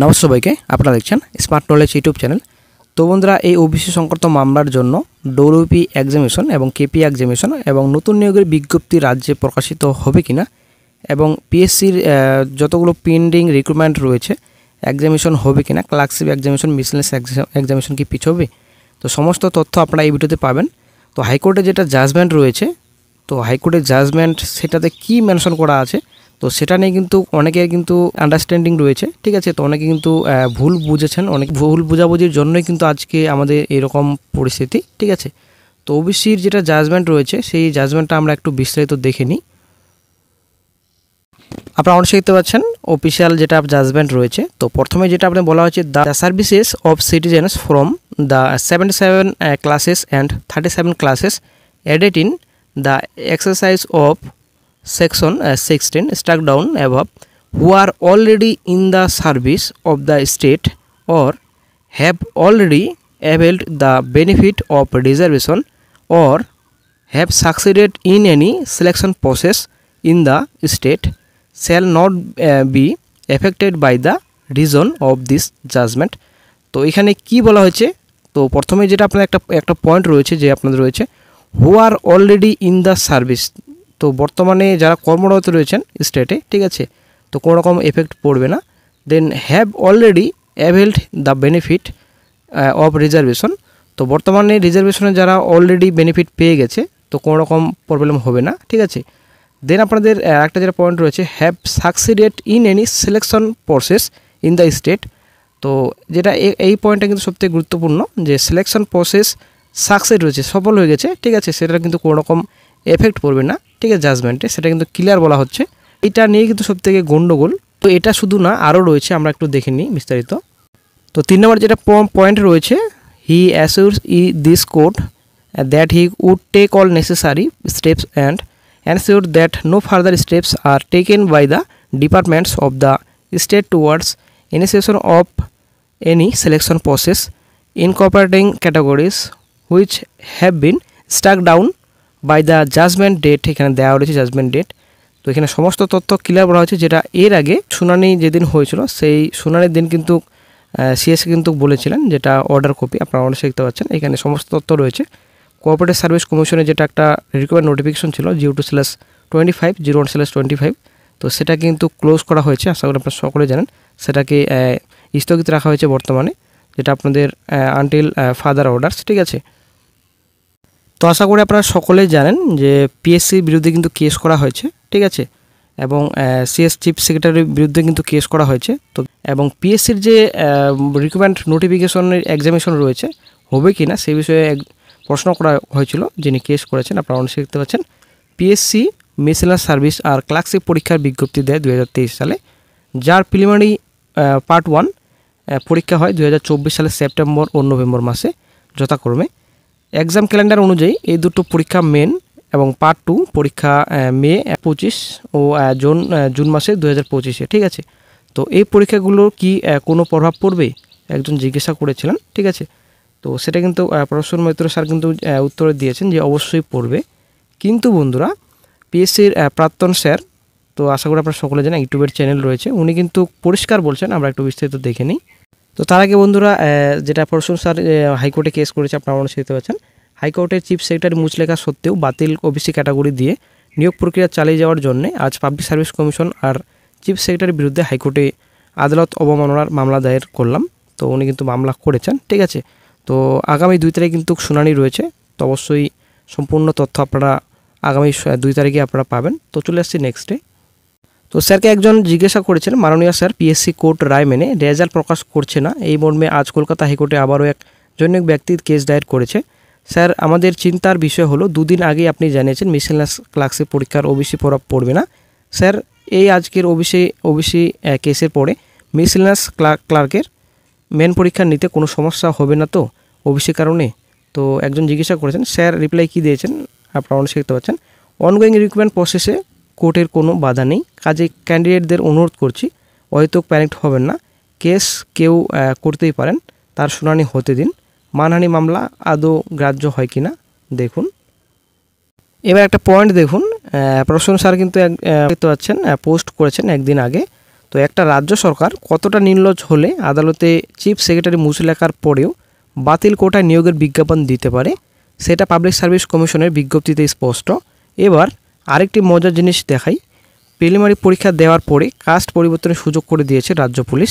নমস্কার সবাইকে, আপনারা দেখছেন স্মার্ট নলেজ ইউটিউব চ্যানেল। তো বন্ধুরা, এই ওবিসি সংক্রান্ত মামলার জন্য ডব্লিউপি এক্সামিনেশন এবং কেপি এক্সামিনেশন এবং নতুন নিয়োগের বিজ্ঞপ্তি রাজ্যে প্রকাশিত হবে কিনা এবং পিএসসির যতগুলো পেন্ডিং রিক্রুটমেন্ট রয়েছে এক্সামিনেশন হবে কিনা, ক্লার্কশিপ এক্সামিনেশন, মিসলেনিয়াস এক্সামিনেশন কি পিছ হবে, তো সমস্ত তথ্য আপনারা এই ভিডিওতে পাবেন। তো হাইকোর্টে যেটা জাজমেন্ট রয়েছে, তো হাইকোর্টের জাজমেন্ট সেটাতে কি মেনশন করা আছে, তো সেটা নিয়ে কিন্তু অনেকের কিন্তু আন্ডারস্ট্যান্ডিং রয়েছে, ঠিক আছে। তো অনেকে কিন্তু ভুল বুঝেছেন, অনেক ভুল বোঝাবুঝির জন্যই কিন্তু আজকে আমাদের এরকম পরিস্থিতি, ঠিক আছে। তো ওবিসির যেটা জাজমেন্ট রয়েছে সেই জাজমেন্টটা আমরা একটু বিস্তারিত দেখে নিই। আপনারা অনেক দেখতে পাচ্ছেন অফিসিয়াল যেটা জাজমেন্ট রয়েছে। তো প্রথমে যেটা আপনি বলা হচ্ছে, the services of citizens from the 77 classes and 37 classes added in the exercise of section 16 struck down above, who are already in the service of the state or have already availed the benefit of reservation or have succeeded in any selection process in the state shall not be affected by the reason of this judgment। তো এখানে কি বলা হয়েছে, তো প্রথমে যেটা আপনার একটা পয়েন্ট রয়েছে যে আপনাদের রয়েছে হু আর অলরেডি ইন দ্য সার্ভিস, তো বর্তমানে যারা কর্মরত রয়েছেন স্টেটে, ঠিক আছে, তো কোনো রকম এফেক্ট পড়বে না। Then have already availed the benefit of reservation, তো বর্তমানে রিজার্ভেশনে যারা অলরেডি বেনিফিট পেয়ে গেছে তো কোনো রকম প্রবলেম হবে না, ঠিক আছে। দেন আপনাদের একটা যেটা পয়েন্ট রয়েছে have succeeded in any selection process in the state, তো যেটা এই পয়েন্টটা কিন্তু সবথেকে গুরুত্বপূর্ণ যে সিলেকশন প্রসেস সাকসেস রয়েছে, সফল হয়ে গেছে, ঠিক আছে, সেটা কিন্তু কোনো রকম এফেক্ট পড়বে না, ঠিক আছে, জাজমেন্টে সেটা কিন্তু ক্লিয়ার বলা হচ্ছে। এটা নিয়ে কিন্তু সবথেকে গন্ডগোল। তো এটা শুধু না, আরও রয়েছে, আমরা একটু দেখে নিই বিস্তারিত। তো 3 নম্বর যেটা পয়েন্ট রয়েছে, he assures this court that he would take all necessary steps and ensure that no further steps are taken by the departments of the state towards initiation of any selection process incorporating categories which have been struck down by the judgment date। এখানে দেওয়া রয়েছে judgement date. তো এখানে সমস্ত তথ্য clear বলা হয়েছে, যেটা এর আগে শুনানি যেদিন হয়েছিল সেই শুনানির দিন কিন্তু সিএসসি কিন্তু বলেছিলেন, যেটা অর্ডার কপি আপনারা অনেক দেখতে পাচ্ছেন, এখানে সমস্ত তথ্য রয়েছে। কোঅপারেটিভ সার্ভিস কমিশনের যেটা একটা রিকোয়ার্ড নোটিফিকেশন ছিল GO/25/01/25, তো সেটা কিন্তু ক্লোজ করা হয়েছে, আশা করি আপনারা সকলে জানেন। সেটাকে স্থগিত রাখা হয়েছে বর্তমানে, যেটা আপনাদের আনটিল ফার্দার অর্ডারস, ঠিক আছে। তো আশা করি আপনারা সকলেই জানেন যে পিএসসির বিরুদ্ধে কিন্তু কেস করা হয়েছে, ঠিক আছে, এবং সিএস চিফ সেক্রেটারির বিরুদ্ধে কিন্তু কেস করা হয়েছে। তো এবং পিএসসির যে রিকোয়ার্ড নোটিফিকেশনের এক্সামিনেশন রয়েছে হবে কি না সেই বিষয়ে প্রশ্ন করা হয়েছিল, যিনি কেস করেছেন আপনারা অনেক দেখতে পাচ্ছেন। পিএসসি মিসেলিনিয়াস সার্ভিস আর ক্লার্কশিপ পরীক্ষার বিজ্ঞপ্তি দেয় 2023 সালে, যার প্রিলিমিনারি পার্ট 1 পরীক্ষা হয় 2024 সালের সেপ্টেম্বর ও নভেম্বর মাসে যথাক্রমে। এক্সাম ক্যালেন্ডার অনুযায়ী এই দুটো পরীক্ষা মেন এবং পার্ট 2 পরীক্ষা মে 25 ও জুন মাসে 2025-এ, ঠিক আছে। তো এই পরীক্ষাগুলোর কি কোনো প্রভাব পড়বে একজন জিজ্ঞাসা করেছিলেন, ঠিক আছে। তো সেটা কিন্তু প্রফেসর মৈত্র স্যার কিন্তু উত্তর দিয়েছেন যে অবশ্যই পড়বে। কিন্তু বন্ধুরা, পিএসসির প্রাক্তন স্যার, তো আশা করি আপনারা সকলে জানেন ইউটিউবের চ্যানেল রয়েছে, উনি কিন্তু পরিষ্কার বলছেন, আমরা একটু বিস্তারিত দেখে নিই। তো তার আগে বন্ধুরা, যেটা প্রফেসর স্যার হাইকোর্টে কেস করেছে আপনারা অনেক দেখতে পাচ্ছেন, হাইকোর্টের চিফ সেক্রেটারি মুচলেখা সত্ত্বেও বাতিল ওবিসি ক্যাটাগরি দিয়ে নিয়োগ প্রক্রিয়া চালিয়ে যাওয়ার জন্য আজ পাবলিক সার্ভিস কমিশন আর চিফ সেক্রেটারির বিরুদ্ধে হাইকোর্টে আদালত অবমাননার মামলা দায়ের করলাম। তো উনি কিন্তু মামলা করেছেন, ঠিক আছে। তো আগামী 2 তারিখে কিন্তু শুনানি রয়েছে, তো অবশ্যই সম্পূর্ণ তথ্য আপনারা আগামী 2 তারিখে আপনারা পাবেন। তো চলে আসছি নেক্সটে। তো স্যারকে একজন জিজ্ঞাসা করেছেন, মাননীয় স্যার, পিএসসি কোর্ট রায় মেনে রেজাল্ট প্রকাশ করছে না, এই মর্মে আজ কলকাতা হাইকোর্টে আবারও এক জনৈক ব্যক্তির কেস দায়ের করেছে। স্যার, আমাদের চিন্তার বিষয় হলো 2 দিন আগে আপনি জানিয়েছেন মিসেলিনিয়াস ক্লার্কশিপ পরীক্ষার ওবিসি প্রভাব পড়বে না। স্যার, এই আজকের ওবিসি কেসের পরে মিসেলিনিয়াস ক্লার্কের মেন পরীক্ষা নিতে কোনো সমস্যা হবে না তো ওবিসি কারণে? তো একজন জিজ্ঞাসা করেছেন। স্যার রিপ্লাই কি দিয়েছেন আপনারা অনেক দেখতে পাচ্ছেন, অনগোয়িং রিক্রুটমেন্ট প্রসেসে কোর্টের কোনো বাধা নেই, কাজে ক্যান্ডিডেটদের অনুরোধ করছি হয়তো প্যানিক হবেন না, কেস কেউ করতেই পারেন, তার শুনানি হতে দিন, মানহানি মামলা আদৌ গ্রাহ্য হয় কি না দেখুন। এবার একটা পয়েন্ট দেখুন, প্রফেসর স্যার কিন্তু দেখতে পাচ্ছেন পোস্ট করেছেন একদিন আগে, তো তো একটা রাজ্য সরকার কতটা নির্লজ্জ হলে আদালতে চিফ সেক্রেটারি মুচলেখার পরেও বাতিল কোটায় নিয়োগের বিজ্ঞাপন দিতে পারে, সেটা পাবলিক সার্ভিস কমিশনের বিজ্ঞপ্তিতে স্পষ্ট। এবার আরেকটি মজার জিনিস দেখাই। প্রিলিমিনারি পরীক্ষা দেওয়ার পরে কাস্ট পরিবর্তনের সুযোগ করে দিয়েছে রাজ্য পুলিশ।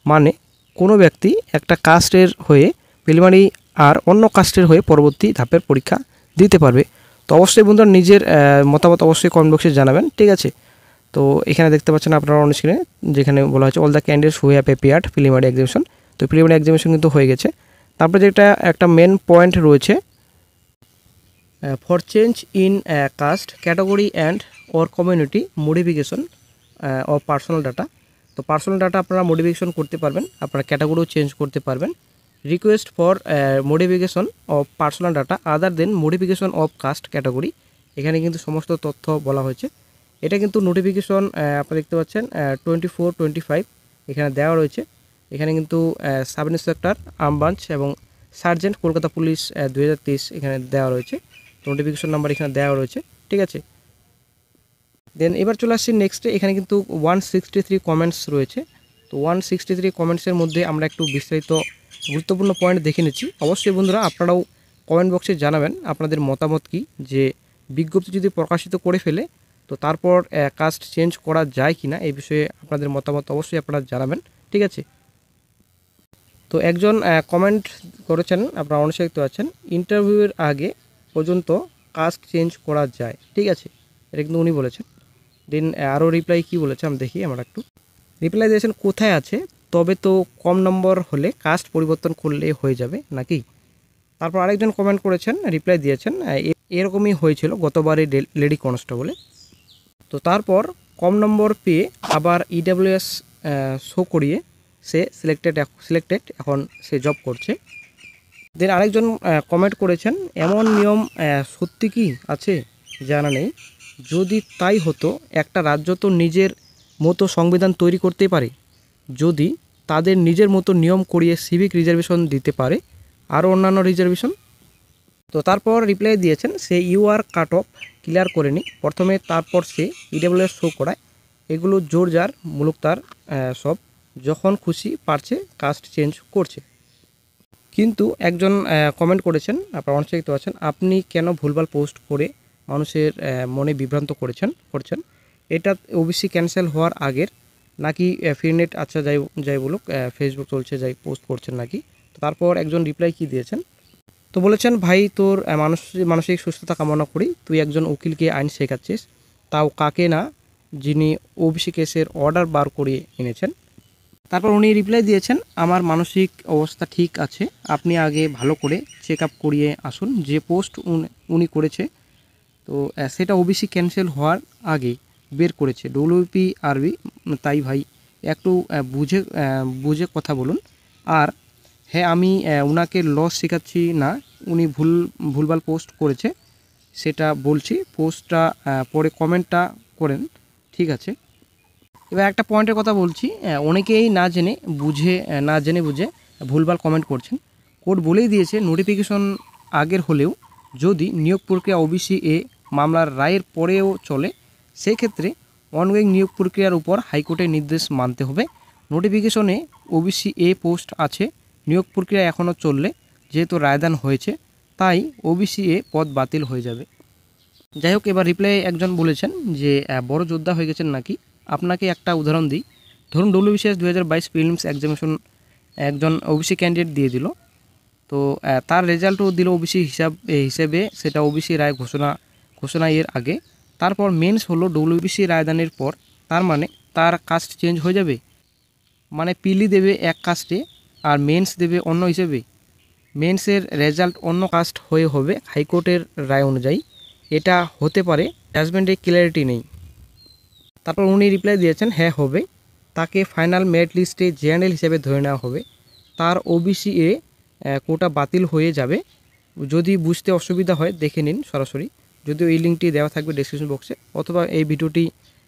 মানে কোনো ব্যক্তি একটা কাস্টের হয়ে প্রিলিমিনারি আর অন্য কাস্টের হয়ে পরবর্তী ধাপের পরীক্ষা দিতে পারবে। তো অবশ্যই বন্ধুরা নিজের মতামত অবশ্যই কমেন্ট বক্সে জানাবেন, ঠিক আছে। তো এখানে দেখতে পাচ্ছেন আপনারা অন স্ক্রিনে যেখানে বলা হয়েছে all the candidates who have appeared preliminary examination. তো প্রিলিমিনারি এক্সামিনেশন কিন্তু হয়ে গেছে। তারপরে যেটা একটা মেন পয়েন্ট রয়েছে, for change in caste category and or community modification of personal data. তো পার্সোনাল ডাটা আপনারা মডিফিকেশন করতে পারবেন, আপনারা ক্যাটাগরিও চেঞ্জ করতে পারবেন। Request for modification of personal data other than modification of caste category, এখানে কিন্তু সমস্ত তথ্য বলা হয়েছে। এটা কিন্তু নোটিফিকেশন আপনারা দেখতে পাচ্ছেন 24-25 এখানে দেওয়া রয়েছে। এখানে কিন্তু সাব ইন্সপেক্টর আর্মব্রাঞ্চ এবং সার্জেন্ট কলকাতা পুলিশ 2023 এখানে দেওয়া রয়েছে। নোটিফিকেশন নাম্বার এখানে দেওয়া রয়েছে, ঠিক আছে। দেন এবার চলে আসছি নেক্সটে। এখানে কিন্তু 163 কমেন্টস রয়েছে। তো 163 কমেন্টসের মধ্যে আমরা একটু বিস্তারিত গুরুত্বপূর্ণ পয়েন্ট দেখে নিচ্ছি। অবশ্যই বন্ধুরা আপনারাও কমেন্ট বক্সে জানাবেন আপনাদের মতামত কি, যে বিজ্ঞপ্তি যদি প্রকাশিত করে ফেলে তো তারপর কাস্ট চেঞ্জ করা যায় কি না, এই বিষয়ে আপনাদের মতামত অবশ্যই আপনারা জানাবেন, ঠিক আছে। তো একজন কমেন্ট করেছেন, আপনারা অনেক দেখতে পাচ্ছেন, ইন্টারভিউয়ের আগে পর্যন্ত কাস্ট চেঞ্জ করা যায়, ঠিক আছে, এটা কিন্তু উনি বলেছেন। দেন আরও রিপ্লাই কি বলেছে আমি দেখি, আমরা একটু রিপ্লাই দিয়েছেন, কোথায় আছে, তবে তো কম নম্বর হলে কাস্ট পরিবর্তন করলে হয়ে যাবে নাকি। তারপর আরেকজন কমেন্ট করেছেন, রিপ্লাই দিয়েছেন, এরকমই হয়েছিল গতবারে লেডি কনস্টেবলে। তো তারপর কম নম্বর পেয়ে আবার ইডাব্লিউএস শো করিয়ে সে সিলেক্টেড এখন সে জব করছে। দেন আরেকজন কমেন্ট করেছেন, এমন নিয়ম সত্যি কি আছে জানা নেই, যদি তাই হতো একটা রাজ্য তো নিজের মতো সংবিধান তৈরি করতেই পারে, যদি তাদের নিজের মতো নিয়ম করিয়ে সিভিক রিজার্ভেশন দিতে পারে আরও অন্যান্য রিজার্ভেশন। তো তারপর রিপ্লাই দিয়েছেন, সে ইউআর কাট অফ ক্লিয়ার করেনি প্রথমে, তারপর সে ইডাব্লিউএস শো করায়, এগুলো জোর যার মুলুক তার সব, যখন খুশি পারছে কাস্ট চেঞ্জ করছে। কিন্তু একজন কমেন্ট করেছেন, আপনারা অনেক দেখতে পাচ্ছেন, আপনি কেন ভুলভাল পোস্ট করে মানুষের মনে বিভ্রান্ত করছেন, এটা ওবিসি ক্যান্সেল হওয়ার আগের নাকি ফ্রিনেট, আচ্ছা যাই বলুক, ফেসবুক চলছে যাই পোস্ট করছেন নাকি। তো তারপর একজন রিপ্লাই কি দিয়েছেন, তো বলেছেন, ভাই তোর মানসিক সুস্থতা কামনা করি, তুই একজন উকিলকে আইন শেখাচ্ছিস, তাও কাকে না, যিনি ওবিসি কেসের অর্ডার বার করিয়ে এনেছেন। তারপর উনি রিপ্লাই দিয়েছেন, আমার মানসিক অবস্থা ঠিক আছে, আপনি আগে ভালো করে চেক আপ করিয়ে আসুন। যে পোস্ট উনি করেছে তো সেটা ওবিসি ক্যান্সেল হওয়ার আগে বের করেছে WPRB, তাই ভাই একটু বুঝে কথা বলুন। আর হ্যাঁ, আমি ওনাকে লস শেখাচ্ছি না, উনি ভুলভাল পোস্ট করেছে সেটা বলছি, পোস্টটা পরে কমেন্টটা করেন, ঠিক আছে। এবার একটা পয়েন্টের কথা বলছি, অনেকেই না জেনে বুঝে ভুলভাল কমেন্ট করছেন। কোর্ট বলেই দিয়েছে নোটিফিকেশন আগের হলেও যদি নিয়োগ প্রক্রিয়া ওবিসি এ মামলার রায়ের পরেও চলে, সেক্ষেত্রে অনগোয়িং নিয়োগ প্রক্রিয়ার উপর হাইকোর্টের নির্দেশ মানতে হবে। নোটিফিকেশনে ওবিসি এ পোস্ট আছে, নিয়োগ প্রক্রিয়া এখনও চললে, যেহেতু রায়দান হয়েছে তাই ওবিসি এ পদ বাতিল হয়ে যাবে। যাই হোক, এবার রিপ্লাই একজন বলেছেন যে বড় যোদ্ধা হয়ে গেছেন নাকি। আপনাকে একটা উদাহরণ দিই, ধরুন WBCS 2022 প্রিলিমস এক্সামিনেশন একজন ওবিসি ক্যান্ডিডেট দিয়ে দিল, তো তার রেজাল্টও দিল ওবিসি হিসেবে, সেটা ওবিসি রায় ঘোষণা এর আগে। তারপর মেন্স হলো WBC রায়দানের পর, তার মানে তার কাস্ট চেঞ্জ হয়ে যাবে, মানে পিলি দেবে এক কাস্টে আর মেন্স দেবে অন্য হিসেবে, মেন্সের রেজাল্ট অন্য কাস্ট হয়ে হবে হাইকোর্টের রায় অনুযায়ী, এটা হতে পারে, জাজমেন্টে ক্লিয়ারিটি নেই। তারপর উনি রিপ্লাই দিয়েছেন, হ্যাঁ হবে, তাকে ফাইনাল মেরিট লিস্টে জেনারেল হিসেবে ধরে নেওয়া হবে, তার ওবিসি এ কোটা বাতিল হয়ে যাবে। যদি বুঝতে অসুবিধা হয় দেখে নিন সরাসরি, যদিও এই লিঙ্কটি দেওয়া থাকবে ডেসক্রিপশন বক্সে, অথবা এই ভিডিওটি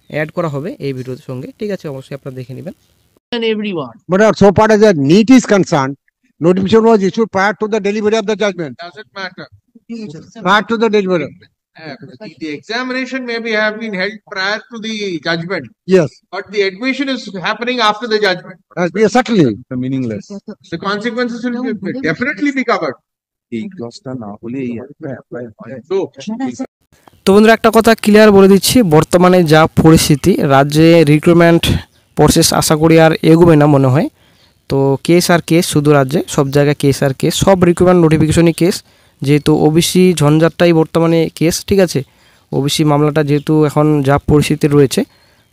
অ্যাড করা হবে এই ভিডিওর সঙ্গে, ঠিক আছে, অবশ্যই আপনারা দেখে নেবেন। Everyone. But so far as the NEET is concerned, notification was issued prior to the delivery of the judgment. Does it matter? Prior to the delivery. The examination maybe have been held prior to the judgment, Yes, but the admission is happening after the judgment. yes, certainly. meaningless. The consequences will definitely be covered. এই ক্লাসটা না হলে এই apply হয়। So, তো বন্ধুরা একটা কথা ক্লিয়ার বলে দিচ্ছি, বর্তমানে যা পরিস্থিতি রাজ্যে রিক্রুটমেন্ট প্রসেস আশা করি আর এগোবে না মনে হয়। তো কেস আর কেস, শুধু রাজ্যে সব জায়গায় কেস আর কেস, সব রিক্রুটমেন্ট নোটিফিকেশনই কেস, যেহেতু ওবিসি ঝঞ্ঝাটটাই বর্তমানে কেস, ঠিক আছে। ওবিসি মামলাটা যেহেতু এখন যা পরিস্থিতি রয়েছে,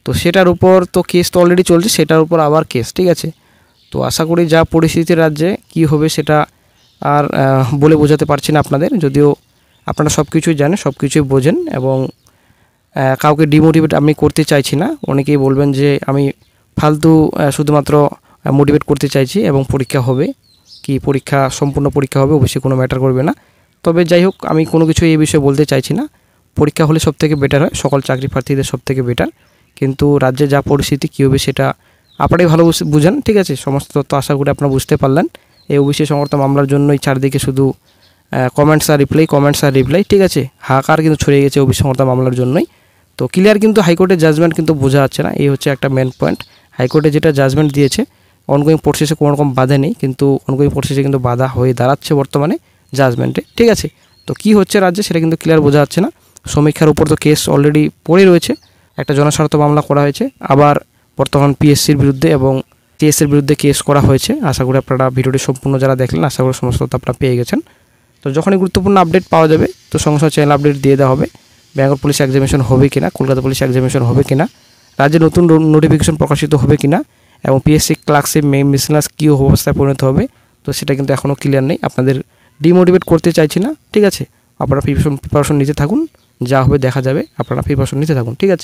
তো সেটার উপর তো কেস তো অলরেডি চলছে, সেটার উপর আবার কেস, ঠিক আছে। তো আশা করি যা পরিস্থিতি রাজ্যে কি হবে সেটা আর বলে বোঝাতে পারছি না আপনাদের, যদিও আপনারা সব কিছুই জানেন, সব কিছুই বোঝেন, এবং কাউকে ডিমোটিভেট আমি করতে চাইছি না। অনেকেই বলবেন যে আমি ফালতু শুধুমাত্র মোটিভেট করতে চাইছি, এবং পরীক্ষা হবে কি পরীক্ষা সম্পূর্ণ পরীক্ষা হবে, অবশ্যই কোনো ম্যাটার করবে না। তবে যাই হোক, আমি কোনো কিছু এই বিষয়ে বলতে চাইছি না। পরীক্ষা হলে সবথেকে বেটার হয়, সকল চাকরি প্রার্থীদের সবথেকে বেটার। কিন্তু রাজ্যে যা পরিস্থিতি কী হবে সেটা আপনারাই ভালো বুঝেন, ঠিক আছে। সমস্ত তথ্য আশা করি আপনারা বুঝতে পারলেন। এই ওবিসি সংক্রান্ত মামলার জন্যই চারদিকে শুধু কমেন্টস আর রিপ্লাই, ঠিক আছে। হাহাকার কিন্তু ছড়িয়ে গেছে ওবিসি সংক্রান্ত মামলার জন্যই। তো ক্লিয়ার কিন্তু হাইকোর্টের জাজমেন্ট কিন্তু বোঝা যাচ্ছে না, এই হচ্ছে একটা মেন পয়েন্ট। হাইকোর্টে যেটা জাজমেন্ট দিয়েছে, অনগোয়িং প্রসেসে কোনো রকম বাধা নেই, কিন্তু অনগোয়িং প্রসেসে কিন্তু বাধা হয়ে দাঁড়াচ্ছে বর্তমানে জাজমেন্টে, ঠিক আছে। তো কী হচ্ছে রাজ্যে সেটা কিন্তু ক্লিয়ার বোঝা যাচ্ছে না। সমীক্ষার উপর তো কেস অলরেডি পড়ে রয়েছে, একটা জনস্বার্থ মামলা করা হয়েছে, আবার বর্তমান পিএসসির বিরুদ্ধে এবং টিএসসির বিরুদ্ধে কেস করা হয়েছে। আশা করি আপনারা ভিডিওটি সম্পূর্ণ যারা দেখলেন, আশা করি সমস্ত তথ্য আপনারা পেয়ে গেছেন। তো যখনই গুরুত্বপূর্ণ আপডেট পাওয়া যাবে তো সঙ্গে সঙ্গে চ্যানেল আপডেট দিয়ে দেওয়া হবে। বেঙ্গল পুলিশ এক্সামিনেশন হবে কিনা, কলকাতা পুলিশ এক্সামিনেশন হবে কিনা, রাজ্যে নতুন নোটিফিকেশন প্রকাশিত হবে কিনা, এবং পিএসসি ক্লার্কশিপ মিসেলাস কী অবস্থায় পরিণত হবে, তো সেটা কিন্তু এখনও ক্লিয়ার নেই। আপনাদের ডিমোটিভেট করতে চাইছি না, ঠিক আছে। আপনারা প্রিপারেশন নিতে থাকুন, যা হবে দেখা যাবে, আপনারা প্রিপারেশন নিতে থাকুন, ঠিক আছে।